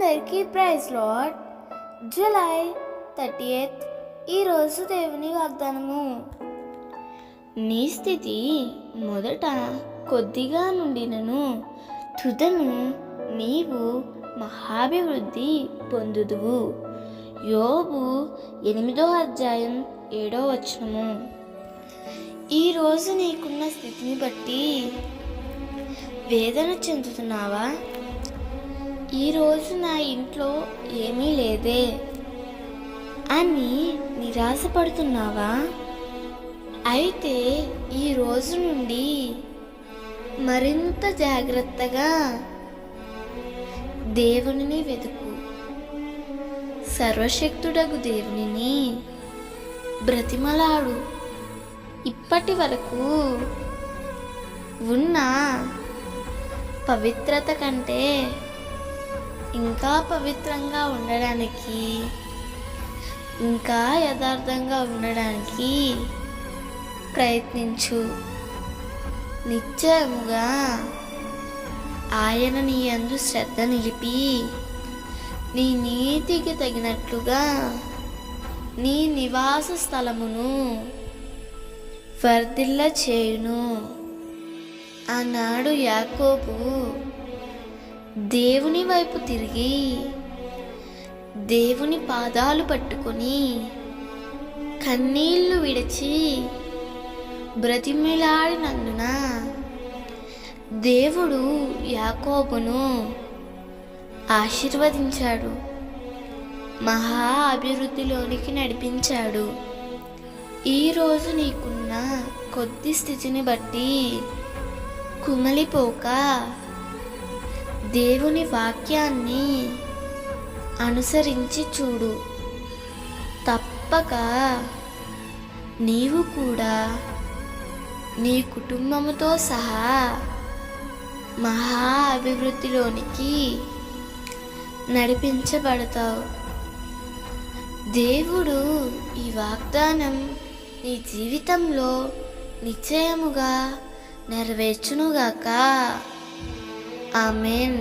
అందరికీ praise lord. July 30th ఈరోజు దేవుని వాగ్దానము. నీ స్థితి మొదట కొద్దిగా నుండినను తుదను నీవు మహాభివృద్ధి పొందుదువు. యోబు 8:7. ఈరోజు నీకున్న స్థితిని బట్టి వేదన చెందుతున్నావా? ఈరోజు నా ఇంట్లో ఏమీ లేదే అని నిరాశపడుతున్నావా? అయితే ఈ రోజు నుండి మరింత జాగ్రత్తగా దేవునిని వెతుకు. సర్వశక్తుడగు దేవునిని బ్రతిమలాడు. ఇప్పటి వరకు ఉన్న పవిత్రత కంటే ఇంకా పవిత్రంగా ఉండడానికి, ఇంకా యథార్థంగా ఉండడానికి ప్రయత్నించు. నిశ్చయముగా ఆయన నీ యందు శ్రద్ధ నిలిపి నీ నీతికి తగినట్లుగా నీ నివాస స్థలమును వర్ధిల్ల చేయును. ఆనాడు యాకోబు దేవుని వైపు తిరిగి దేవుని పాదాలు పట్టుకొని కన్నీళ్లు విడిచి బ్రతిమిలాడినందున దేవుడు యాకోబును ఆశీర్వదించాడు, మహా అభివృద్ధిలోనికి నడిపించాడు. ఈరోజు నీకున్న కొద్ది స్థితిని బట్టి కుమిలిపోక దేవుని వాక్యాన్ని అనుసరించి చూడు. తప్పక నీవు కూడా నీ కుటుంబముతో సహా మహా అభివృద్ధిలోనికి నడిపించబడతావు. దేవుడు ఈ వాగ్దానం నీ జీవితంలో నిశ్చయముగా నెరవేర్చునుగాక. ఆమేన్.